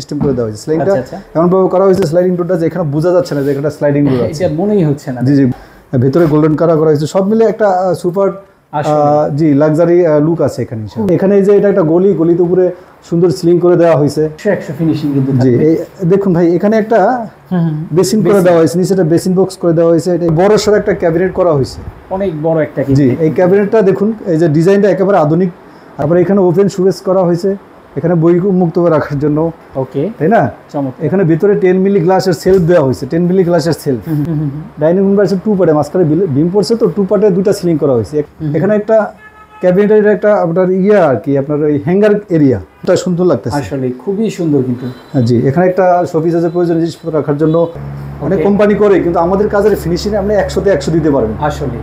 System করে দেওয়া হয়েছে। স্লাইডিংটা এমন ভাবে করা হয়েছে, স্লাইডিং ডোরটা যে এখানে বোঝা যাচ্ছে না যে এটা স্লাইডিং ডোর আছে, এটা মনেই হচ্ছে না। জি জি, ভেতরে গোল্ডেন কালার করা হয়েছে, সব মিলে একটা সুপার জি লাক্সারি লুক আছে এখানে। এখানে যে এটা একটা গলিতে উপরে সুন্দর সিলিং করে দেওয়া হয়েছে, 100 ফিনিশিং কিন্তু জি। এই দেখুন ভাই, এখানে একটা বেসিন করে দেওয়া হয়েছে, নিচে একটা বেসিন বক্স করে দেওয়া হয়েছে, এটা বড় সড় একটা ক্যাবিনেট করা হয়েছে, অনেক বড় একটা। জি, এই ক্যাবিনেটটা দেখুন, এই যে ডিজাইনটা একেবারে আধুনিক। তারপরে এখানে ওপেন সুবেস করা হয়েছে, এখানে বই মুক্ত রাখার জন্য, ওকে, তাই না? এখানে ভিতরে 10 মিলি গ্লাসের সেলফ দেওয়া হয়েছে, 10 মিলি গ্লাসের সেলফ। ডাইনিং রুম আছে 2 পার্টে, মাঝখানে বিম পড়ছে তো 2 পার্টে 2টা সিলিং করা হয়েছে। এখানে একটা ক্যাবিনেটের একটা আপনার আর কি আপনার ওই হ্যাঙ্গার এরিয়া, এটা সুন্দর লাগতেছে আসলে, খুবই সুন্দর কিন্তু। জি, এখানে একটা শোপিস আছে, প্রয়োজনীয় জিনিসপত্র রাখার জন্য। অনেক কোম্পানি করে, কিন্তু আমাদের কাজের ফিনিশিং আপনি 100তে 100 দিতে পারবেন। আসলে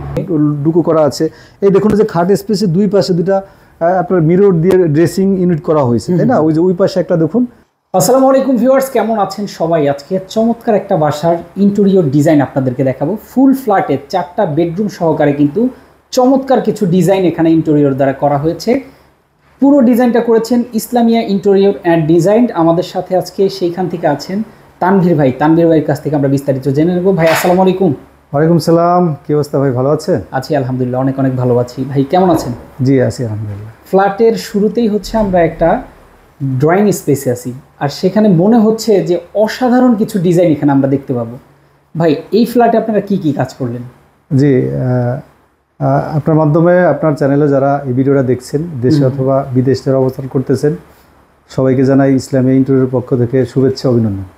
ডুকো করা আছে। এই দেখুন যে খাট স্পেসে দুই পাশে দুটা আপনার মিরর দিয়ে ড্রেসিং ইউনিট করা হয়েছে, তাই না? ওই যে ওই পাশে একটা দেখুন। আসসালামু আলাইকুম ভিউয়ার্স, কেমন আছেন সবাই? আজকে চমৎকার একটা বাসার ইন্টেরিয়র ডিজাইন আপনাদেরকে দেখাবো। ফুল ফ্ল্যাটে 4টা বেডরুম সহকারে কিন্তু চমৎকার কিছু ডিজাইন এখানে ইন্টেরিয়র দ্বারা করা হয়েছে। পুরো ডিজাইনটা করেছেন ইসলামিয়া ইন্টেরিয়র অ্যান্ড ডিজাইন। আমাদের সাথে আজকে সেইখান থেকে আছেন তানভীর ভাই। তানভীর ভাইয়ের কাছ থেকে আমরা বিস্তারিত জেনে নেব। ভাই আসসালামু আলাইকুম। ওয়ালাইকুম সালাম, কি অবস্থা ভাই, ভালো আছেন? আছি আলহামদুলিল্লাহ, অনেক অনেক ভালো আছি। ভাই কেমন আছেন? জি আছি আলহামদুলিল্লাহ। ফ্ল্যাটের শুরুতেই হচ্ছে আমরা একটা ড্রয়িং স্পেসে আছি, আর সেখানে মনে হচ্ছে যে অসাধারণ কিছু ডিজাইন এখানে আমরা দেখতে পাবো। ভাই এই ফ্ল্যাটে আপনারা কি কি কাজ করলেন? জি, আপনার মাধ্যমে আপনার চ্যানেলে যারা এই ভিডিওটা দেখছেন, দেশে অথবা বিদেশে যারা অবস্থান করতেছেন, সবাইকে জানাই ইসলামিয়া ইন্টেরিয়রের পক্ষ থেকে শুভেচ্ছা, অভিনন্দন।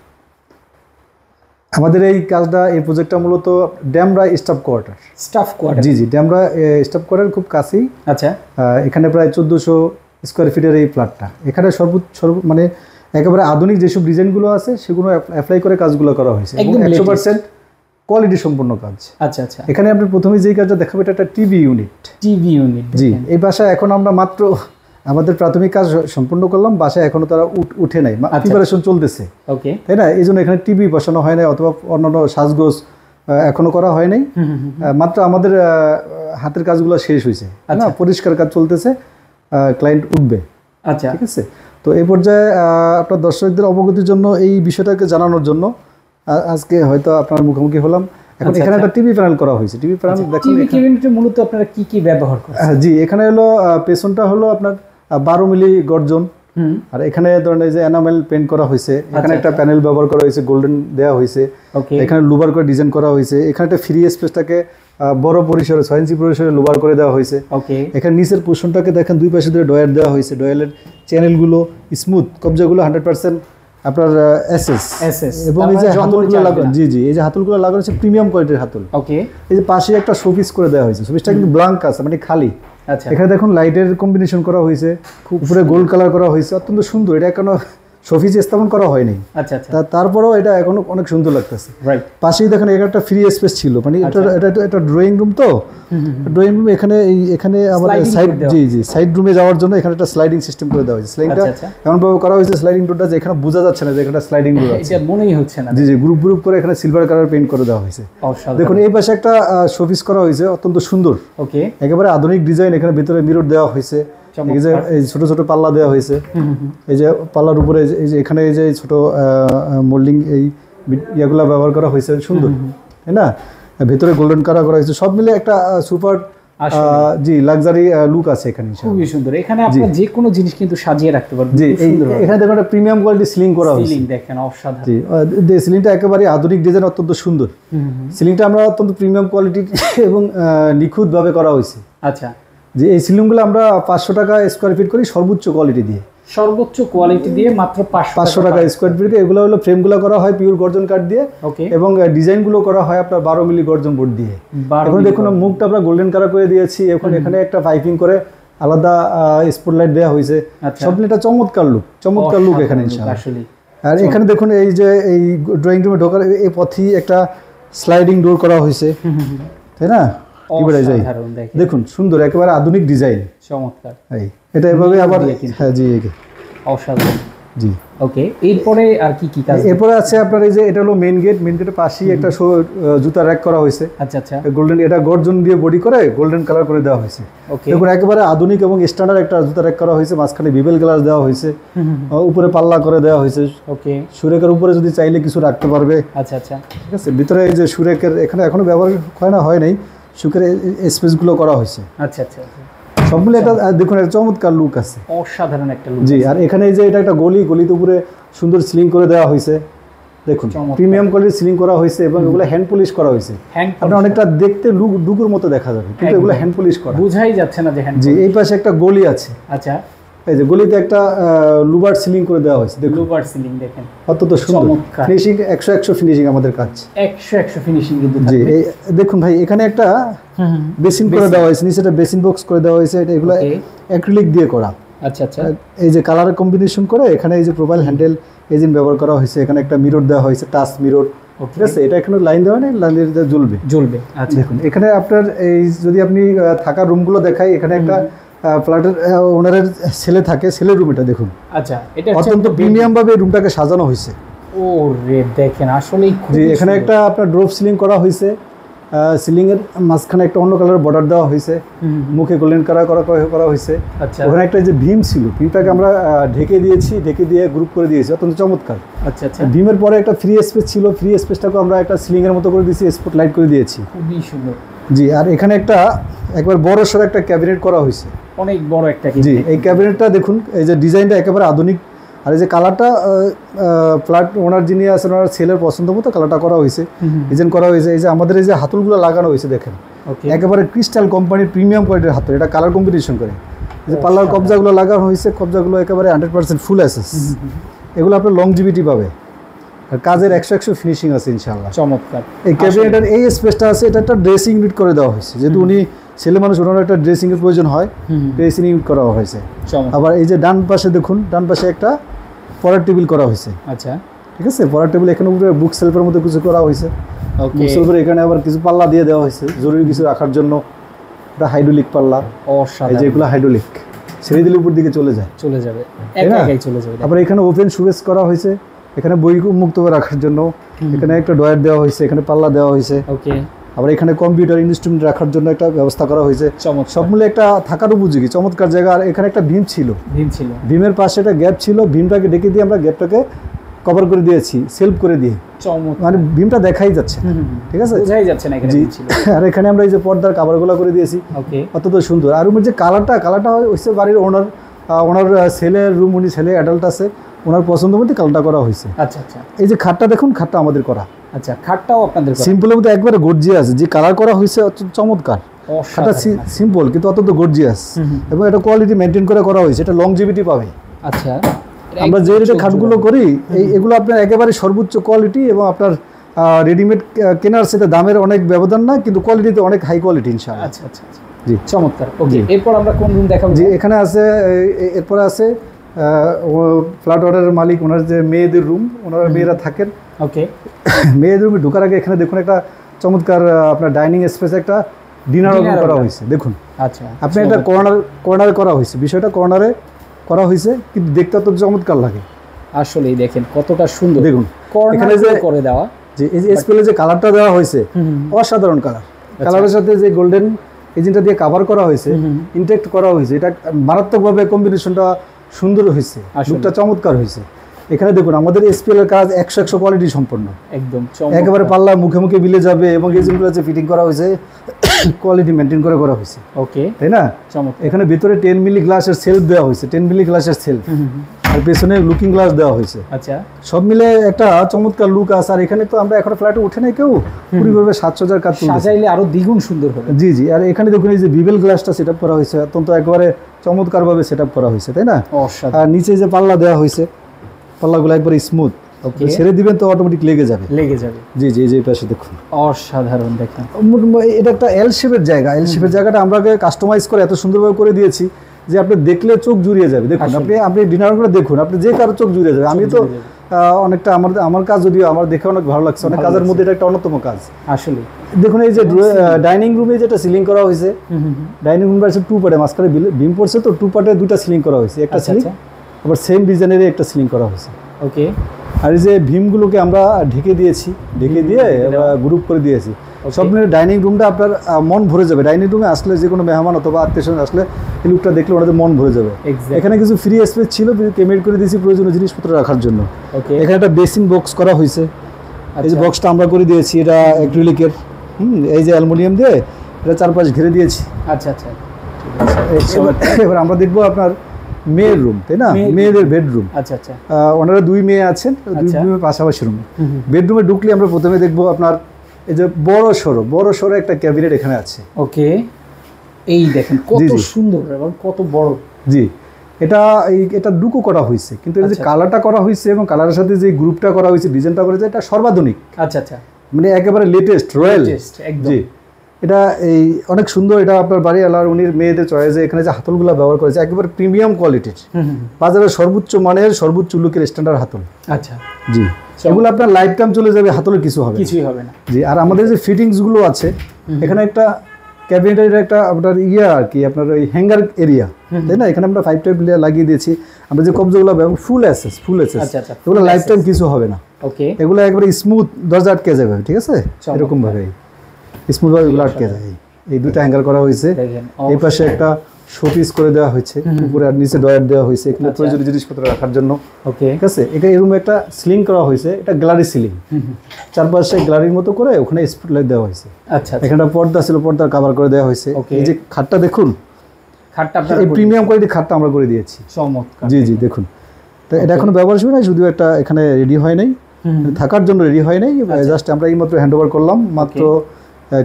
আমাদের এই কাজটা, এই প্রজেক্টটা মূলত ড্যামরা স্টাফ কোয়ার্টার। জি জি, ড্যামরা স্টাফ কোয়ার্টার খুব কাছেই। আচ্ছা, এখানে প্রায় 1400 স্কোয়ার ফিটের এই ফ্ল্যাটটা। এখানে মানে একেবারে আধুনিক যেসব ডিজাইনগুলো আছে সেগুলো অ্যাপ্লাই করে কাজগুলো করা হয়েছে, 100% কোয়ালিটি সম্পন্ন কাজ। আচ্ছা আচ্ছা, এখানে আপনি প্রথমে যেই কাজটা দেখাবো, এটা একটা টিভি ইউনিট। জি, এই বাসায় এখন আমরা মাত্র আমাদের প্রাথমিক কাজ সম্পূর্ণ করলাম, বাসায় এখনো তারা উঠে নাই, প্রিপারেশন চলতেছে, ওকে, তাই না? এই জন্য এখানে টিভি বসানো হয় নাই, অথবা অন্যান্য সাজগোজ এখনো করা হয় নাই। মাত্র আমাদের হাতের কাজগুলো শেষ হয়েছে, না, পরিষ্কার কাজ চলতেছে, ক্লায়েন্ট উঠবে। আচ্ছা, ঠিক আছে। তো এই পর্যায়ে আপনার দর্শকদের অবগতির জন্য, এই বিষয়টাকে জানানোর জন্য আজকে হয়তো আপনার মুখোমুখি হলাম। এখন এখানে একটা টিভি প্যানেল করা হয়েছে। টিভি প্যানেল দেখুন, মূলত আপনারা কি কি ব্যবহার করেন? জি, এখানে হলো পেছনটা হলো আপনার 12 মিলি গর্জন, আর এখানে ধরেন এই যে এনামেল পেইন্ট করা হয়েছে। এখানে একটা প্যানেল ব্যবহার করা হয়েছে, গোল্ডেন দেওয়া হয়েছে। এখানে লুবার করে ডিজাইন করা হয়েছে। এখানে একটা ফ্রি স্পেসটাকে বড় পরিসরে 6 ইঞ্চি পরিসরে লুবার করে দেওয়া হয়েছে। এখানে নিচের পোর্শনটাকে দেখেন, দুই পাশে ধরে ডয়ার দেওয়া হয়েছে। ডয়ালের চ্যানেলগুলো স্মুথ, কবজাগুলো 100% আপনার এসএস, এবং এই যে হাতলগুলো লাগানো, জি জি, এই যে হাতলগুলো লাগানো হচ্ছে প্রিমিয়াম কোয়ালিটির হাতল। এই যে পাশে একটা শোপিস করে দেওয়া হয়েছে, শোপিসটা কিন্তু ব্ল্যাঙ্ক আছে, মানে খালি। এখানে দেখুন লাইটের কম্বিনেশন করা হয়েছে, উপরে গোল্ড কালার করা হয়েছে, অত্যন্ত সুন্দর। এটা এখনো শোপিস স্থাপন করা হয়নি, তারপরেও এটা এখনো অনেক সুন্দর লাগতেছে। পাশেই দেখেন এখানে একটা ফ্রি স্পেস ছিল, মানে এটা ড্রয়িং রুম, তো ড্রয়িং রুম এখানে আমাদের সাইড, জি জি, সাইড রুমে যাওয়ার জন্য এখানে একটা স্লাইডিং সিস্টেম করে দেওয়া হয়েছে। স্লাইডিংটা এমন ভাবে করা হয়েছে, স্লাইডিং ডোরটা যে এখানে বোঝা যাচ্ছে না যে এটা স্লাইডিং ডোর আছে, এটা মনেই হচ্ছে না। জি জি, গ্রুপ করে এখানে সিলভার কালার পেইন্ট করে দেওয়া হয়েছে। দেখুন এই পাশে একটা শোপিস করা হয়েছে, অত্যন্ত সুন্দর, একেবারে আধুনিক ডিজাইন। এখানে ভিতরে মিরর দেওয়া হয়েছে, এই যে ছোট ছোট পাল্লা দেওয়া হয়েছে। এই যে পাল্লার উপরে এই যে এখানে এই যে ছোট মোল্ডিং এই ইয়াগুলা ব্যবহার করা হয়েছে, সুন্দর, তাই না? ভেতরে গোল্ডেন কালার করা হয়েছে, সব মিলে একটা সুপার জি লাক্সারি লুক আছে এখানে, খুবই সুন্দর। এখানে আপনি যে কোনো জিনিস কিন্তু সাজিয়ে রাখতে পারবেন। জি, এখানে দেখুন একটা প্রিমিয়াম কোয়ালিটি সিলিং করা হয়েছে। সিলিং দেখেন অসাধারণ। জি, সিলিংটা একেবারে আধুনিক ডিজাইন, অত্যন্ত সুন্দর। সিলিংটা আমরা অত্যন্ত প্রিমিয়াম কোয়ালিটি এবং নিখুঁতভাবে করা হয়েছে। আচ্ছা, যে এই সিলিংগুলো আমরা 500 টাকা স্কোয়ার ফিট করি, সর্বোচ্চ কোয়ালিটি দিয়ে মাত্র 500 টাকা স্কোয়ার ফিট। এগুলো হলো ফ্রেমগুলো করা হয় পিওর গর্জন কাঠ দিয়ে, এবং ডিজাইনগুলো করা হয় আপনার 12 মিলি গর্জন বোর্ড দিয়ে। এখন দেখুন মুখটা আমরা গোল্ডেন কালার করে দিয়েছি। এখন এখানে একটা পাইপিং করে আলাদা স্পটলাইট দেওয়া হয়েছে। সব মিলে একটা চমৎকার লুক এখানে ইনশাআল্লাহ। আর এখানে দেখুন এই যে এই ড্রয়িং রুমে ঢোকার এই পথেই একটা স্লাইডিং ডোর করা হয়েছে, তাই না? দেখুন সুন্দর, একেবারে আধুনিক ডিজাইন, চমৎকার। এটা এভাবে আবার, হ্যাঁ জি, অসাধারণ। জি ওকে, এরপরে আর কি কি কাজ? এরপরে আছে আপনার এই যে এটা হলো মেইন গেট, মেইন গেটের পাশেই একটা জুতা র‍্যাক করা হয়েছে। আচ্ছা আচ্ছা, গোল্ডেন, এটা গর্জন দিয়ে বডি করে গোল্ডেন কালার করে দেওয়া হয়েছে। ওকে, দেখুন একেবারে আধুনিক এবং স্ট্যান্ডার্ড একটা জুতা র‍্যাক করা হয়েছে, মাঝখানে বিবেল গ্লাস দেওয়া হয়েছে, উপরে পাল্লা করে দেওয়া হয়েছে। ওকে, সুরেকের উপরে যদি চাইলে কিছু রাখতে পারবে। আচ্ছা আচ্ছা, ঠিক আছে, ভিতরে এই যে সুরেকের এখানে এখনো ব্যবহার হয় নাই, সুরেকের স্পেসগুলো করা হয়েছে। আচ্ছা আচ্ছা, সবগুলো একটা দেখুন একটা চমৎকার লুক আছে, অসাধারণ একটা লুক। জি, আর এখানে এই যে এটা একটা গলিতে উপরে সুন্দর সিলিং করে দেওয়া হয়েছে। দেখুন প্রিমিয়াম কোয়ালিটির সিলিং করা হয়েছে এবং এগুলো হ্যান্ড পলিশ করা হয়েছে। আপনার অনেকটা দেখতে ডুগুর মতো দেখা যাবে, কিন্তু এগুলো হ্যান্ড পলিশ করা, বোঝাই যাচ্ছে না যে হ্যান্ড। জি, এই পাশে একটা গলি আছে। আচ্ছা, এই যে গলিতে একটা লুবার সিলিং করে দেওয়া হয়েছে। দেখুন লুবার সিলিং দেখেন অত্যন্ত সুন্দর ফিনিশিং, 100 ফিনিশিং আমাদের কাজ, 100 ফিনিশিং কিন্তু জি। এই দেখুন ভাই, এখানে একটা বেসিন করে দেওয়া হয়েছে, নিচে একটা বেসিন বক্স করে দেওয়া হয়েছে। এটা এগুলো অ্যাক্রিলিক দিয়ে করা। আচ্ছা আচ্ছা, এই যে কালার কম্বিনেশন করে এখানে এই যে প্রোফাইল হ্যান্ডেল এজিন ব্যবহার করা হয়েছে। এখানে একটা মিরর দেওয়া হয়েছে, টাচ মিরর। ঠিক আছে, এটা এখানে লাইন দেওয়া নেই, লাইন দিয়ে জ্বলবে। আচ্ছা, দেখুন এখানে আপনার এই যদি আপনি থাকার রুমগুলো দেখাই, এখানে একটা ফ্ল্যাটের ওনারের ছেলে থাকে, ছেলের রুম এটা দেখুন। আচ্ছা, এটা অত্যন্ত প্রিমিয়াম ভাবে রুমটাকে সাজানো হয়েছে। ও রে, দেখেন আসলেই জি, এখানে একটা আপনার ড্রপ সিলিং করা হয়েছে, সিলিং এর মাঝখানে একটা অন্য কালারের বর্ডার দেওয়া হয়েছে, মুখে গোল্ডেন কালার করা হয়েছে। আচ্ছা, ওখানে একটা যে ভীম ছিল, ভীমটাকে আমরা ঢেকে দিয়ে গ্রুপ করে দিয়েছি, অত্যন্ত চমৎকার। আচ্ছা আচ্ছা, ভীমের পরে একটা ফ্রি স্পেস ছিল, ফ্রি স্পেসটাকে আমরা একটা সিলিং এর মতো করে দিয়েছি, স্পট লাইট করে দিয়েছি। খুবই সুন্দর। জি, আর এখানে একটা একবার বড় সড়ো একটা ক্যাবিনেট করা হয়েছে, অনেক বড় একটা। জি, এই ক্যাবিনেটটা দেখুন, এই যে ডিজাইনটা একেবারে আধুনিক, আর এই যে কালারটা ফ্ল্যাট ওনার যিনি আছেন ওনার ছেলের পছন্দ মতো কালারটা করা হয়েছে, ডিজাইন করা হয়েছে। এই যে আমাদের এই যে হাতলগুলো লাগানো হয়েছে দেখেন, একেবারে ক্রিস্টাল কোম্পানির প্রিমিয়াম কোয়ালিটির হাতল, এটা কালার কম্বিনেশন করে। এই যে পাল্লার কবজাগুলো লাগানো হয়েছে, কবজাগুলো একেবারে 100% ফুল অ্যাসেস, এগুলো আপনার লংজিভিটি পাবে, আর কাজের 100 ফিনিশিং আছে ইনশাআল্লাহ। চমৎকার। এই ক্যাবিনেটের এই স্পেসটা আছে, এটা একটা ড্রেসিং ইউনিট করে দেওয়া হয়েছে, যেহেতু উনি ছেলে মানুষ, ওনার একটা ড্রেসিং এর প্রয়োজন হয়, ড্রেসিং ইউনিট করা হয়েছে। আবার এই যে ডান পাশে দেখুন, ডান পাশে একটা পড়ার টেবিল করা হয়েছে। আচ্ছা, ঠিক আছে, পড়ার টেবিল এখানে উপরে বুক সেলফের মধ্যে কিছু করা হয়েছে। বুক সেলফের এখানে আবার কিছু পাল্লা দিয়ে দেওয়া হয়েছে জরুরি কিছু রাখার জন্য, এটা হাইড্রোলিক পাল্লা। এই যে এগুলো হাইড্রোলিক, ছেড়ে দিলে উপর দিকে চলে যাবে, একাই চলে যাবে। আবার এখানে ওপেন সুবেস করা হয়েছে, এখানে বই মুক্তভাবে রাখার জন্য এখানে একটা ডয়ার দেওয়া হয়েছে, এখানে পাল্লা দেওয়া হয়েছে। ওকে, আবার এখানে কম্পিউটার ইনস্ট্রুমেন্ট রাখার জন্য একটা ব্যবস্থা করা হয়েছে। সব মিলে একটা থাকার উপযোগী চমৎকার জায়গা। আর এখানে একটা ভীম ছিল, ভীমের পাশে একটা গ্যাপ ছিল, ভীমটাকে ডেকে দিয়ে আমরা গ্যাপটাকে কভার করে দিয়েছি, সেলফ করে দিয়ে, মানে ভীমটা দেখাই যাচ্ছে, ঠিক আছে, বোঝাই যাচ্ছে না এখানে জি। আর এখানে আমরা এই যে পর্দার কাভারগুলো করে দিয়েছি, অত্যন্ত সুন্দর। আর রুমের যে কালারটা হচ্ছে বাড়ির ওনার ছেলের রুম, উনি ছেলে অ্যাডাল্ট আছে, ওনার পছন্দ মতো কালারটা করা হয়েছে। আচ্ছা আচ্ছা, এই যে খাটটা দেখুন, খাটটা আমাদের করা। আচ্ছা, খাটটাও আপনাদের করা, সিম্পলের মধ্যে একবারে গর্জিয়াস, যে কালার করা হয়েছে চমৎকার। খাটটা সিম্পল কিন্তু অত্যন্ত গর্জিয়াস, এবং এটা কোয়ালিটি মেনটেন করে করা হয়েছে, এটা লংজিভিটি পাবে। আচ্ছা, আমরা যে রেটে খাটগুলো করি, এগুলো আপনার একেবারে সর্বোচ্চ কোয়ালিটি, এবং আপনার রেডিমেড কেনার সাথে দামের অনেক ব্যবধান না, কিন্তু কোয়ালিটিতে অনেক হাই কোয়ালিটি ইনশাআল্লাহ। আচ্ছা আচ্ছা, জি, চমৎকার। ওকে, এরপর আমরা কোন রুম দেখাবো? জি, এখানে আছে, এরপর আছে ফ্ল্যাট অর্ডারের মালিক, ওনার যে মেয়েদের রুম, ওনারা মেয়েরা থাকেন। ওকে, মেয়েদের রুমে ঢোকার আগে এখানে দেখুন একটা চমৎকার আপনার ডাইনিং স্পেস, একটা ডিনার রুম করা হয়েছে দেখুন। আচ্ছা, আপনি একটা কর্নারে করা হয়েছে, বিষয়টা কর্নারে করা হয়েছে, কিন্তু দেখতে অত্যন্ত চমৎকার লাগে। আসলেই দেখেন কতটা সুন্দর, দেখুন এখানে যে করে দেওয়া, যে এই যে স্পেলে যে কালারটা দেওয়া হয়েছে, অসাধারণ কালার। কালারের সাথে যে গোল্ডেন এজেন্টটা দিয়ে কভার করা হয়েছে, ইনটেক্ট করা হয়েছে, এটা মারাত্মকভাবে কম্বিনেশনটা সুন্দর হয়েছে, লুকটা চমৎকার হয়েছে। এখানে দেখুন আমাদের এসপিএল এর কাজ 100 কোয়ালিটি সম্পন্ন, একদম একেবারে পাল্লা মুখে মিলে যাবে, এবং এই যেগুলো যে ফিটিং করা হয়েছে কোয়ালিটি মেনটেন করে করা হয়েছে। ওকে, তাই না? এখানে ভিতরে 10 মিলি গ্লাসের সেলফ দেওয়া হয়েছে, 10 মিলি গ্লাসের সেলফ, আর পেছনে লুকিং গ্লাস দেওয়া হয়েছে। আচ্ছা, সব মিলে একটা চমৎকার লুক আছে। আর এখানে তো আমরা এখন ফ্ল্যাটে উঠে নাই কেউ, পুরোভাবে সাজসজ্জার কাজ চলছে, সাজাইলে আরো দ্বিগুণ সুন্দর হবে। জি জি, আর এখানে দেখুন এই যে বিবেল গ্লাসটা সেটআপ করা হয়েছে, অত্যন্ত একেবারে চমৎকারভাবে সেটআপ করা হয়েছে, তাই না? আর নিচে যে পাল্লা দেওয়া হয়েছে, পাল্লাগুলো একবারে স্মুথ, ছেড়ে দিবেন তো অটোমেটিক লেগে যাবে। জি জি, এই পাশে দেখুন, অসাধারণ। দেখেন এটা একটা এল শেপের জায়গা, এল শেপের জায়গাটা আমরা কাস্টমাইজ করে এত সুন্দরভাবে করে দিয়েছি যে আপনি দেখলে চোখ জুড়িয়ে যাবে। দেখুন আপনি ডিনার করে দেখুন, আপনি যে কারো চোখ জুড়িয়ে যাবে। আমি তো অনেকটা আমার কাজ, যদিও আমার দেখে অনেক ভালো লাগছে, অনেক কাজের মধ্যে এটা একটা অন্যতম কাজ আসলে। দেখুন এই যে ডাইনিং রুমে যেটা সিলিং করা হয়েছে, ডাইনিং রুম আছে 2 পার্টে, মাঝখানে বিম পড়ছে তো 2 পার্টে 2টা সিলিং করা হয়েছে, একটা সিলিং আবার সেম ডিজাইনেরই একটা সিলিং করা হয়েছে। ওকে। আর এই যে ভীমগুলোকে আমরা ঢেকে দিয়েছি, ঢেকে দিয়ে গ্রুপ করে দিয়েছি। সব মিলে ডাইনিং রুমটা আপনার মন ভরে যাবে। ডাইনিং রুমে আসলে যে কোনো মেহমান অথবা আত্মীয়স্বজন আসলে এই লুকটা দেখলে ওনাদের মন ভরে যাবে। এখানে কিছু ফ্রি স্পেস ছিল, পেমেন্ট করে দিয়েছি প্রয়োজনীয় জিনিসপত্র রাখার জন্য। এখানে একটা বেসিন বক্স করা হয়েছে। এই যে বক্সটা আমরা করে দিয়েছি, এটা অ্যাক্রিলিকের, এই যে অ্যালুমিনিয়াম দিয়ে এটা চারপাশ ঘিরে দিয়েছি। আচ্ছা আচ্ছা। এবার আমরা দেখবো আপনার মেয়ের রুম, তাই না, মেয়েদের বেডরুম। আচ্ছা আচ্ছা। ওনারা 2 মেয়ে আছেন, 2 রুমের পাশাপাশি রুম। বেডরুমে ঢুকলে আমরা প্রথমে দেখবো আপনার এই যে বড় সড়ো একটা ক্যাবিনেট এখানে আছে। ওকে। এই দেখেন কত সুন্দর এবং কত বড়। জি, এটা ডুকো করা হয়েছে, কিন্তু এই যে কালারটা করা হয়েছে এবং কালারের সাথে যে গ্রুপটা করা হয়েছে, ডিজাইনটা করেছে, এটা সর্বাধুনিক। আচ্ছা আচ্ছা। মানে একেবারে লেটেস্ট, রয়্যাল। জি, এটা এই অনেক সুন্দর। এটা আপনার বাড়ি আলার উনির মেয়েদের চয়েসে এখানে যে হাতলগুলো ব্যবহার করেছে একেবারে প্রিমিয়াম কোয়ালিটির, বাজারের সর্বোচ্চ মানের সর্বোচ্চ লুকের স্ট্যান্ডার্ড হাতল। আচ্ছা। জি, এগুলো আপনার লাইফ টাইম চলে যাবে, হাতলে কিছুই হবে না। জি, আর আমাদের যে ফিটিংসগুলো আছে এখানে একটা ক্যাবিনেটের একটা আপনার আর কি আপনার ওই হ্যাঙ্গার এরিয়া, তাই না, এখানে আমরা 5 টাইপ লাগিয়ে দিয়েছি। আমরা যে কবজাগুলো ফুল অ্যাসেস এগুলো লাইফ টাইম কিছু হবে না। ওকে, এগুলো একবারে স্মুথ, দরজা আটকে যাবে, ঠিক আছে, এরকম ভাবে স্মুথ ভাবে এগুলো আটকে যায়। এই দুটো হ্যাঙ্গার করা হয়েছে। এই পাশে একটা শোপিস করে দেওয়া হয়েছে, উপরে আর নিচে ডয়ার দেওয়া হয়েছে এখানে প্রয়োজনীয় জিনিসপত্র রাখার জন্য। ওকে, ঠিক আছে। এটা এই রুমে একটা সিলিং করা হয়েছে, এটা গ্যালারি সিলিং, চারপাশে গ্যালারির মতো করে ওখানে স্পটলাইট দেওয়া হয়েছে। আচ্ছা, এখানে পর্দা ছিল, পর্দার কভার করে দেওয়া হয়েছে। এই যে খাটটা দেখুন, খাটটা এই প্রিমিয়াম কোয়ালিটির খাটটা আমরা করে দিয়েছি। চমৎকার। জি জি, দেখুন। তো এটা এখনো ব্যবহার শুরু নাই, যদিও একটা এখানে রেডি হয় নাই, থাকার জন্য রেডি হয় নাই, জাস্ট আমরা এই মাত্র হ্যান্ড ওভার করলাম মাত্র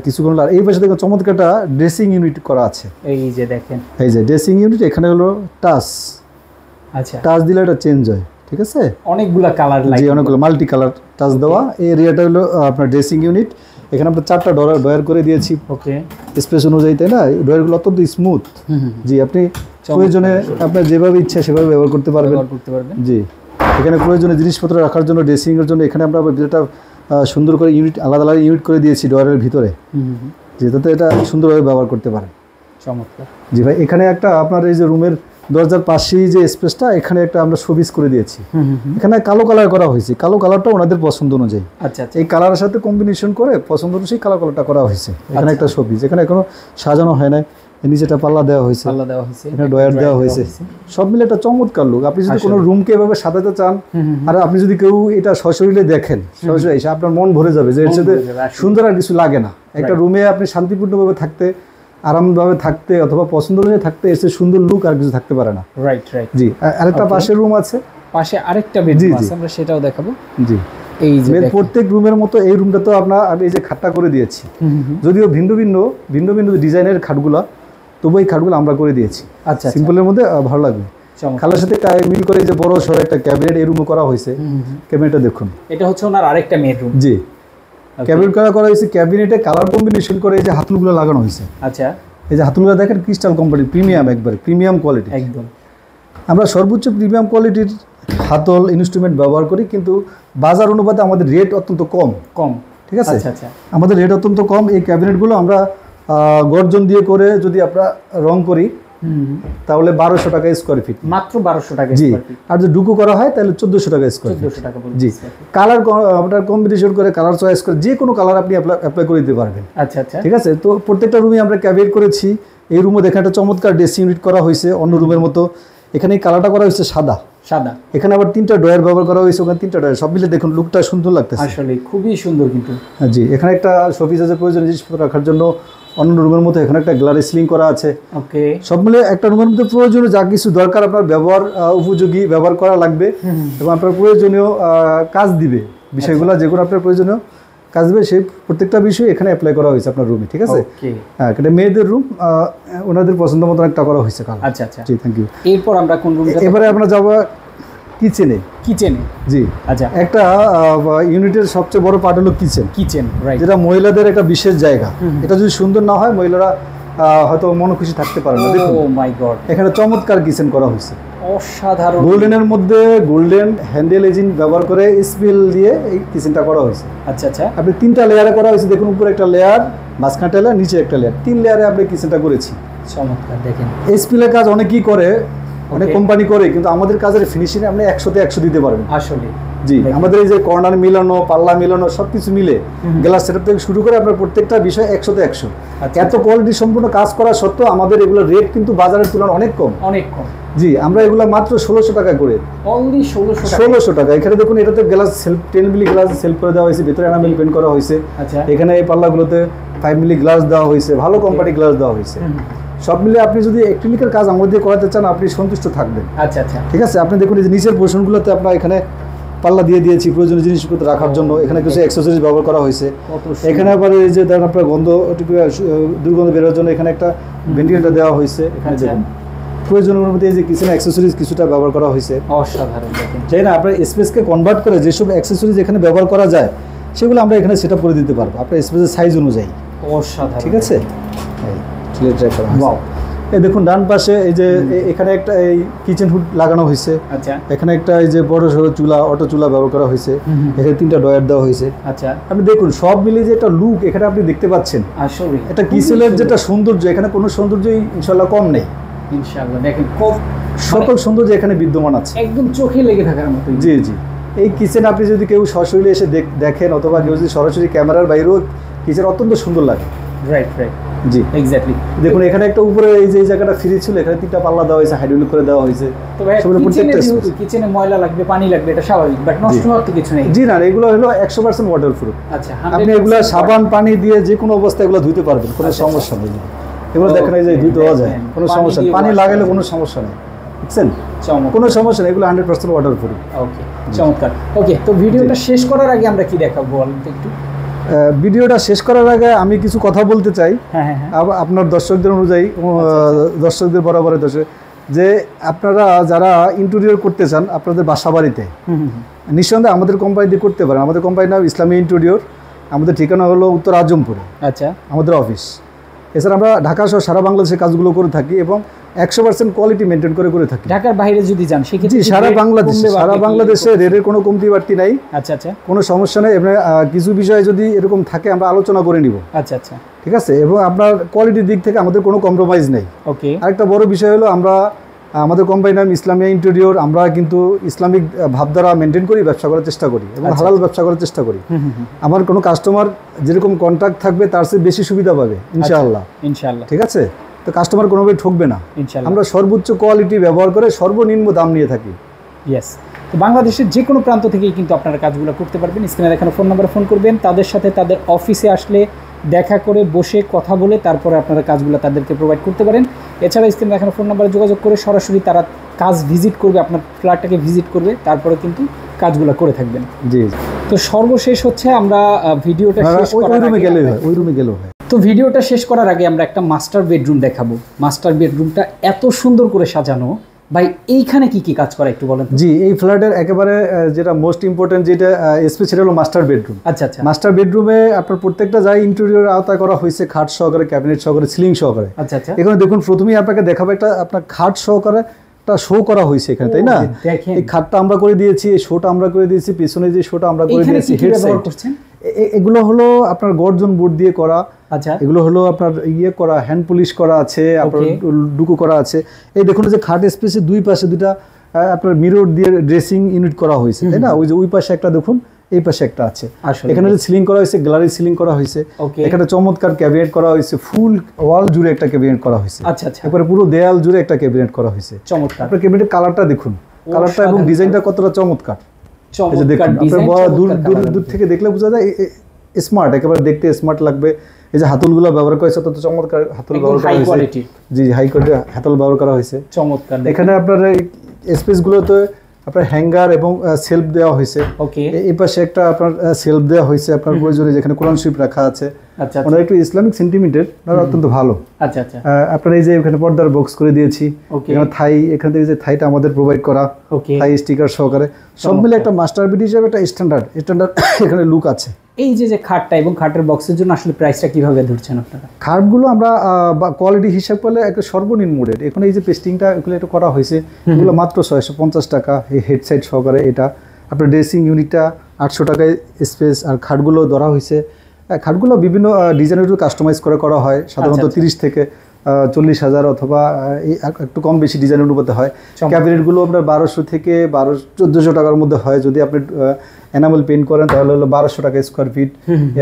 কিছুক্ষণ। আর এই পাশে দেখুন চমৎকার একটা ড্রেসিং ইউনিট করা আছে। এই যে দেখেন, এই যে ড্রেসিং ইউনিট, এখানে হলো টাচ। আচ্ছা, টাচ দিলে এটা চেঞ্জ হয়, ঠিক আছে, অনেকগুলো কালার লাগে, অনেকগুলো মাল্টি কালার টাচ দেওয়া। এই এরিয়াটা হলো আপনার ড্রেসিং ইউনিট। এখানে আমরা 4টা ডয়ার করে দিয়েছি। ওকে, স্পেস অনুযায়ী, তাই না, ডয়ারগুলো অত্যন্ত স্মুথ। জি, আপনি প্রয়োজনে আপনার যেভাবে ইচ্ছা সেভাবে ব্যবহার করতে পারবেন। জি, এখানে প্রয়োজনীয় জিনিসপত্র রাখার জন্য, ড্রেসিং এর জন্য এখানে আমরা যেটা সুন্দর করে ইউনিট, আলাদা আলাদা ইউনিট করে দিয়েছি ডয়ারের ভিতরে, যাতে এটা সুন্দরভাবে ব্যবহার করতে পারে। চমৎকার। জি ভাই, এখানে একটা আপনার এই যে রুমের দরজার পাশেই যে স্পেসটা, এখানে একটা আমরা শোপিস করে দিয়েছি। এখানে কালো কালার করা হয়েছে, কালো কালারটা ওনাদের পছন্দ অনুযায়ী। আচ্ছা, এই কালারের সাথে কম্বিনেশন করে পছন্দ অনুযায়ী কালারটা করা হয়েছে। এখানে একটা শোপিস, এখানে এখনো সাজানো হয় না, নিচেটা পাল্লা দেওয়া হয়েছে, এখানে ডয়ার দেওয়া হয়েছে। সব মিলে একটা চমৎকার লুক। আপনি যদি কোনো রুমকে এভাবে সাজাতে চান, আর আপনি যদি কেউ এটা সশরীরে দেখেন, সরাসরি এসে আপনার মন ভরে যাবে যে এর সাথে সুন্দর আর কিছু লাগে না। একটা রুমে আপনি শান্তিপূর্ণভাবে থাকতে, আরামভাবে থাকতে, অথবা পছন্দ অনুযায়ী থাকতে, এর চেয়ে সুন্দর লুক আর কিছু থাকতে পারে না। Right right. জি, আরেকটা পাশের রুম আছে, পাশে আরেকটা বেডরুম আছে, আমরা সেটাও দেখাবো। জি, এই যে প্রত্যেক রুমের মতো এই রুমটা তো আপনার আমি এই যে খাটটা করে দিয়েছি, যদিও ভিন্ন ভিন্ন ডিজাইনের খাটগুলা, তবু এই খাটগুলো আমরা করে দিয়েছি। আচ্ছা, সিম্পলের মধ্যে ভালো লাগবে। খালের সাথে মিল করে যে বড় সড়ো একটা ক্যাবিনেট এই রুমে করা হয়েছে। ক্যাবিনেটটা দেখুন, এটা হচ্ছে ওনার আরেকটা মেয়ের রুম। জি, ক্যাবিনেট করা হয়েছে, ক্যাবিনেটে কালার কম্বিনেশন করে এই যে হাতলগুলো লাগানো হয়েছে। আচ্ছা, এই যে হাতলগুলো দেখেন, ক্রিস্টাল কোম্পানি, প্রিমিয়াম, একবারে প্রিমিয়াম কোয়ালিটি একদম। আমরা সর্বোচ্চ প্রিমিয়াম কোয়ালিটির হাতল ইনস্ট্রুমেন্ট ব্যবহার করি, কিন্তু বাজার অনুপাতে আমাদের রেট অত্যন্ত কম, ঠিক আছে। আচ্ছা, আমাদের রেট অত্যন্ত কম। এই ক্যাবিনেটগুলো আমরা গর্জন দিয়ে করে যদি আমরা রং করি তাহলে 1200 টাকা স্কোয়ার ফিট, মাত্র 1200 টাকা। জি, আর যদি ডুকো করা হয় তাহলে 1400 টাকা স্কোয়ার ফিট। জি, কালার আপনার কম্বিনেশন করে, কালার চয়েস করে যে কোনো কালার আপনি অ্যাপ্লাই করে দিতে পারবেন। আচ্ছা আচ্ছা, ঠিক আছে। তো প্রত্যেকটা রুমে আমরা ক্যাবিনেট করেছি। এই রুমে দেখেন একটা চমৎকার ড্রেসিং ইউনিট করা হয়েছে অন্য রুমের মতো। এখানে কালারটা করা হয়েছে সাদা। এখানে আবার 3টা ডয়ার ব্যবহার করা হয়েছে, ওখানে 3টা ডয়ার, সব মিলে দেখুন লুকটা সুন্দর লাগতেছে, আসলে খুবই সুন্দর। কিন্তু জি, এখানে একটা শোপিস আছে প্রয়োজনীয় জিনিসপত্র রাখার জন্য। অন্য রুমের মতো এখানে একটা গ্যালারি সিলিং করা আছে। ওকে, সব মিলে একটা রুমের মধ্যে প্রয়োজনীয় যা কিছু দরকার আপনার ব্যবহার উপযোগী ব্যবহার করা লাগবে, এবং আপনার প্রয়োজনীয় কাজ দিবে বিষয়গুলো, যেগুলো আপনার প্রয়োজনীয় কাজ দিবে সেই প্রত্যেকটা বিষয় এখানে অ্যাপ্লাই করা হয়েছে আপনার রুমে, ঠিক আছে। হ্যাঁ, এটা মেয়েদের রুম, ওনাদের পছন্দ মতো একটা করা হয়েছে। আচ্ছা আচ্ছা, জি, থ্যাংক ইউ। এরপর আমরা কোন রুমে, এবারে আমরা যাব কিচেনে। জি, আচ্ছা, একটা ইউনিটের সবচেয়ে বড় পার্ট হলো কিচেন, যেটা মহিলাদের একটা বিশেষ জায়গা। এটা যদি সুন্দর না হয় মহিলারা হয়তো মনে খুশি থাকতে পারে না। দেখুন, ও মাই গড, এখানে চমৎকার কিচেন করা হয়েছে, অসাধারণ। গোল্ডেনের মধ্যে গোল্ডেন হ্যান্ডেল এজিন ব্যবহার করে স্পিল দিয়ে এই কিচেনটা করা হয়েছে। আচ্ছা আচ্ছা, আপনি 3টা লেয়ারে করা হয়েছে। দেখুন, উপরে একটা লেয়ার, মাঝখানে একটা লেয়ার, নিচে একটা লেয়ার, 3 লেয়ারে আপনি কিচেনটা করেছি। চমৎকার। দেখেন, স্পিলের কাজ অনেকেই করে, অনেক কোম্পানি করে, কিন্তু আমাদের কাজের ফিনিশিং আপনি 100-তে 100 দিতে পারবেন আসলে। জি, আমাদের এই যে কর্নার মিলানো, পাল্লা মিলানো সবকিছু মিলে গ্লাস সেটআপ থেকে শুরু করে আপনার প্রত্যেকটা বিষয় 100-তে 100। এত কোয়ালিটি সম্পূর্ণ কাজ করা সত্ত্বেও আমাদের এগুলো রেট কিন্তু বাজারের তুলনায় অনেক কম। জি, আমরা এগুলো মাত্র 1600 টাকা করে। অনলি 1600 টাকা। এখানে দেখুন এটাতে গ্লাস সেলফ 10 মিলি গ্লাস সেলফ করে দেওয়া হয়েছে, ভিতরে এনামেল পেন্ট করা হয়েছে। এখানে এই পাল্লাগুলোতে 5 মিলি গ্লাস দেওয়া হয়েছে, ভালো কোম্পানি গ্লাস দেওয়া হয়েছে। সব মিলে আপনি যদি অ্যাক্রিলিকের কাজ আমাদের দিয়ে করাতে চান আপনি সন্তুষ্ট থাকবেন। ঠিক আছে, আপনি দেখুন এই যে নিচের পোর্শনগুলোতে আপনার এখানে পাল্লা দিয়ে দিয়েছি প্রয়োজনীয় জিনিসপত্র রাখার জন্য। এখানে কিছু অ্যাক্সেসরিজ ব্যবহার করা হয়েছে। এখানে আবার এই যে ধরেন আপনার দুর্গন্ধ বেরোর জন্য এখানে একটা ভেন্টিলেটর দেওয়া হয়েছে। এখানে দেখুন প্রয়োজনের মধ্যে এই যে কিচেন অ্যাক্সেসরিজ কিছুটা ব্যবহার করা হয়েছে। অসাধারণ। তাই না, আপনার স্পেসকে কনভার্ট করে যেসব অ্যাক্সেসরিজ এখানে ব্যবহার করা যায় সেগুলো আমরা এখানে সেট আপ করে দিতে পারবো আপনার স্পেসের সাইজ অনুযায়ী। অসাধারণ। ঠিক আছে, এই দেখুন ডান পাশে এই যে এখানে একটা এই কিচেন হুড লাগানো হয়েছে। এখানে একটা এই যে বড় সড়ো চুলা, অটো চুলা ব্যবহার করা হয়েছে। এখানে 3টা ডয়ার দেওয়া হয়েছে। আপনি দেখুন সব মিলিয়ে যে একটা লুক এখানে আপনি দেখতে পাচ্ছেন। আসলে এটা কিচেনের যেটা সৌন্দর্য, এখানে কোনো সৌন্দর্যই ইনশাআল্লাহ কম নেই। ইনশাআল্লাহ দেখেন সকল সৌন্দর্য এখানে বিদ্যমান আছে, একদম চোখে লেগে থাকার মতো। জি জি, এই কিচেন আপনি যদি কেউ সরাসরি এসে দেখেন অথবা কেউ যদি সরাসরি ক্যামেরার বাইরেও কিচেন অত্যন্ত সুন্দর লাগে। রাইট। জি এক্স্যাক্টলি। দেখুন এখানে একটা উপরে এই যে জায়গাটা ফ্রি ছিল, এখানে 3টা পাল্লা দেওয়া হয়েছে, হাইড্রোলিক করে দেওয়া হয়েছে। তো ভাই কিচেনে ময়লা লাগবে, পানি লাগবে, এটা স্বাভাবিক, বাট নষ্ট হওয়ার তো কিছু নেই। জি না, এগুলো হলো 100% ওয়াটারপ্রুফ। আচ্ছা, আপনি এগুলো সাবান পানি দিয়ে যে কোনো অবস্থায় এগুলো ধুতে পারবেন, কোনো সমস্যা নেই। এগুলো দেখেন এই যে ধুতে দেওয়া যায়, কোনো সমস্যা নেই, পানি লাগালে কোনো সমস্যা নেই, বুঝছেন, কোনো সমস্যা নেই, এগুলো 100% ওয়াটারপ্রুফ। ওকে, চমৎকার। ওকে, তো ভিডিওটা শেষ করার আগে আমরা কি দেখাবো বলেন তো একটু? ভিডিওটা শেষ করার আগে আমি কিছু কথা বলতে চাই আপনার দর্শকদের অনুযায়ী, দর্শকদের বরাবরের দর্শক, যে আপনারা যারা ইন্টেরিয়র করতে চান আপনাদের বাসা বাড়িতে, নিঃসন্দেহে আমাদের কোম্পানি দিয়ে করতে পারেন। আমাদের কোম্পানির নাম ইসলামী ইন্টেরিয়র। আমাদের ঠিকানা হলো উত্তর আজমপুরে। আচ্ছা, আমাদের অফিস। এছাড়া আমরা ঢাকা সহ সারা বাংলাদেশে কাজগুলো করে থাকি এবং 100% কোয়ালিটি মেনটেন করে থাকি। ঢাকার বাইরে যদি যান সেক্ষেত্রে সারা বাংলাদেশে রেটের কোনো কমতি বাড়তি নাই। আচ্ছা আচ্ছা, কোনো সমস্যা নেই। এবার কিছু বিষয়ে যদি এরকম থাকে আমরা আলোচনা করে নিব। আচ্ছা আচ্ছা, ঠিক আছে, এবং আপনার কোয়ালিটির দিক থেকে আমাদের কোনো কম্প্রোমাইজ নেই। ওকে, আরেকটা বড় বিষয় হলো আমরা আমাদের কোম্পানির নাম ইসলামিয়া ইন্টেরিয়র। আমরা কিন্তু ইসলামিক ভাবধারা মেনটেন করি, ব্যবসা করার চেষ্টা করি এবং হালাল ব্যবসা করার চেষ্টা করি। আমার কোনো কাস্টমার যেরকম কন্ট্যাক্ট থাকবে তার চেয়ে বেশি সুবিধা পাবে ইনশাআল্লাহ। ঠিক আছে, তো কাস্টমার কোনোভাবে ঠকবে না। আমরা সর্বোচ্চ কোয়ালিটি ব্যবহার করে সর্বনিম্ন দাম নিয়ে থাকি। ইয়েস, তো বাংলাদেশের যে কোনো প্রান্ত থেকেই কিন্তু আপনারা কাজগুলো করতে পারবেন। স্ক্রিনে দেখানো ফোন নাম্বারে ফোন করবেন, তাদের সাথে তাদের অফিসে আসলে দেখা করে বসে কথা বলে তারপরে আপনারা কাজগুলো তাদেরকে প্রোভাইড করতে পারেন। এছাড়া স্ক্রিনে দেখানো ফোন নাম্বারে যোগাযোগ করে সরাসরি তারা কাজ ভিজিট করবে, আপনার ফ্ল্যাটটাকে ভিজিট করবে, তারপরে কিন্তু কাজগুলো করে থাকবেন। জি, তো সর্বশেষ হচ্ছে আমরা ভিডিওটা শেষ করার আগে ওই রুমে গেলেও হয়। তো ভিডিওটা শেষ করার আগে আমরা একটা মাস্টার বেডরুম দেখাবো। মাস্টার বেডরুমটা এত সুন্দর করে সাজানো, ভাই এইখানে কি কি কাজ করা একটু বলেন। জি, এই ফ্ল্যাটের একেবারে যেটা মোস্ট ইম্পর্টেন্ট যেটা স্পেশাল হলো মাস্টার বেডরুম। আচ্ছা আচ্ছা, মাস্টার বেডরুমে আপনার প্রত্যেকটা যাই ইন্টেরিয়র আওতায় করা হয়েছে, খাট সহকারে, ক্যাবিনেট সহকারে, সিলিং সহকারে। আচ্ছা আচ্ছা, এখানে দেখুন প্রথমেই আপনাকে দেখাবো একটা আপনার খাট সহকারে একটা শো করা হয়েছে এখানে, তাই না? এই খাটটা আমরা করে দিয়েছি, এই শোটা আমরা করে দিয়েছি, পিছনে যে শোটা আমরা করে দিয়েছি। এগুলো হলো আপনার গর্জন বোর্ড দিয়ে করা। আচ্ছা, এগুলো হলো আপনার করা, হ্যান্ড পুলিশ করা আছে, আপনার ডুকো করা আছে। এই দেখুন যে খাট স্পেসে দুই পাশে দুটা আপনার মিরর দিয়ে ড্রেসিং ইউনিট করা হয়েছে, তাই না? ওই যে ওই পাশে একটা দেখুন, এই পাশে একটা আছে। এখানে যে সিলিং করা হয়েছে, গ্যালারি সিলিং করা হয়েছে। এখানে চমৎকার ক্যাবিনেট করা হয়েছে, ফুল ওয়াল জুড়ে একটা ক্যাবিনেট করা হয়েছে। আচ্ছা আচ্ছা, এরপরে পুরো দেয়াল জুড়ে একটা ক্যাবিনেট করা হয়েছে। চমৎকার। আপনার ক্যাবিনেটের কালারটা দেখুন, কালারটা এবং ডিজাইনটা কতটা চমৎকার। দূর থেকে দেখলে বোঝা যায় স্মার্ট, একেবারে দেখতে স্মার্ট লাগবে। এই যে হাতলগুলো ব্যবহার করা হয়েছে, তত চমৎকার হাতল ব্যবহার করা হয়েছে। জি, হাই কোয়ালিটির হাতল ব্যবহার করা হয়েছে, চমৎকার। এখানে আপনার স্পেসগুলোতে আপনার হ্যাঙ্গার এবং সেলফ দেওয়া হয়েছে। ওকে, এই পাশে একটা আপনার সেলফ দেওয়া হয়েছে আপনার প্রয়োজনে, যেখানে কোরআন শরীফ রাখা আছে। আচ্ছা, ওনার একটু ইসলামিক সেন্টিমেন্টের, অত্যন্ত ভালো। আচ্ছা আচ্ছা, আপনার এই যে এখানে পর্দার বক্স করে দিয়েছি। এখানে থাই, এখান থেকে যে থাইটা আমাদের প্রোভাইড করা, থাই স্টিকার সহকারে, সব মিলে একটা মাস্টার বেড হিসেবে একটা স্ট্যান্ডার্ড এখানে লুক আছে। এই যে খাটটা এবং খাটের বক্সের জন্য আসলে প্রাইসটা কিভাবে ধরছেন আপনারা? খাটগুলো আমরা কোয়ালিটি হিসাব করলে একটা সর্বনিম্ন রেট। এখন এই যে পেস্টিংটা এগুলো এটা করা হয়েছে, এগুলো মাত্র 650 টাকা এই হেড সাইড সহকারে। এটা আপনার ড্রেসিং ইউনিটটা 800 টাকায় স্পেস। আর খাটগুলো ধরা হয়েছে, খাটগুলো বিভিন্ন ডিজাইনের কাস্টমাইজ করা হয়, সাধারণত 30 থেকে 40,000 অথবা একটু কম বেশি ডিজাইন অনুপাতে হয়। ক্যাবিনেটগুলো আপনার 1200 থেকে 1400 টাকার মধ্যে হয়। যদি আপনি এনামেল পেইন্ট করেন তাহলে হলো 1200 টাকা স্কোয়ার ফিট,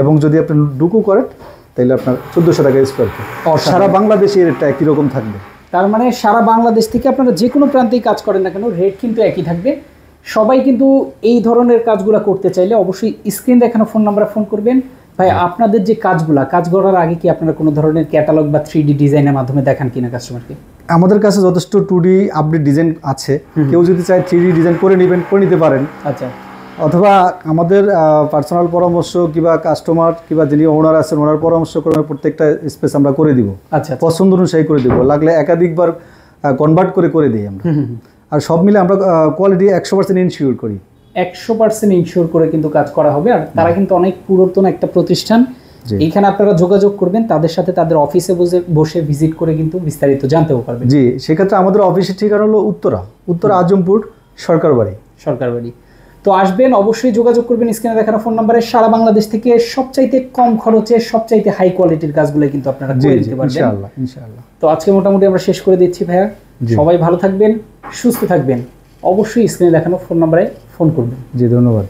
এবং যদি আপনি ডুকু করেন তাহলে আপনার 1400 টাকা স্কোয়ার ফিট। সারা বাংলাদেশে রেটটা একই রকম থাকবে। তার মানে সারা বাংলাদেশ থেকে আপনারা যে কোনো প্রান্তেই কাজ করেন না কেন, রেট কিন্তু একই থাকবে। সবাই কিন্তু এই ধরনের কাজগুলো করতে চাইলে অবশ্যই স্ক্রিন দেখানো ফোন নাম্বারে ফোন করবেন। ভাই, আপনাদের যে কাজ করার আগে কি আপনারা কোনো ধরনের ক্যাটালগ বা 3D ডিজাইনের মাধ্যমে দেখান কিনা কাস্টমারকে? আমাদের কাছে যথেষ্ট 2D আপডেট ডিজাইন আছে। কেউ যদি চায় 3D ডিজাইন করে নিতে পারেন। আচ্ছা। অথবা আমাদের পার্সোনাল পরামর্শ কিংবা কাস্টমার কিংবা যিনি ওনার আছেন ওনার পরামর্শ করে প্রত্যেকটা স্পেস আমরা করে দিব। আচ্ছা, পছন্দ অনুযায়ী করে দিব, লাগলে একাধিকবার কনভার্ট করে দিই আমরা। আর সব মিলে আমরা কোয়ালিটি 100% ইনশিওর করি। 100% ইনশিওর করে কিন্তু কাজ করা হবে। আর তারা কিন্তু অনেক পুরাতন একটা প্রতিষ্ঠান। এইখানে আপনারা যোগাযোগ করবেন তাদের সাথে, তাদের অফিসে বসে ভিজিট করে কিন্তু বিস্তারিত জানতেও পারবেন। জি, সেক্ষেত্রে আমাদের অফিসের ঠিকানা হলো উত্তরা আজমপুর সরকারবাড়ি। তো আসবেন, অবশ্যই যোগাযোগ করবেন স্ক্রিনে দেখানো ফোন নাম্বারে। সারা বাংলাদেশ থেকে সবচাইতে কম খরচে সবচাইতে হাই কোয়ালিটির কাজগুলো কিন্তু আপনারা করে দিতে পারবেন ইনশাআল্লাহ। তো আজকে মোটামুটি আমরা শেষ করে দিচ্ছি ভাইয়া। সবাই ভালো থাকবেন, সুস্থ থাকবেন। অবশ্যই স্ক্রিনে দেখানো ফোন নাম্বারে ফোন করবেন। জি, ধন্যবাদ।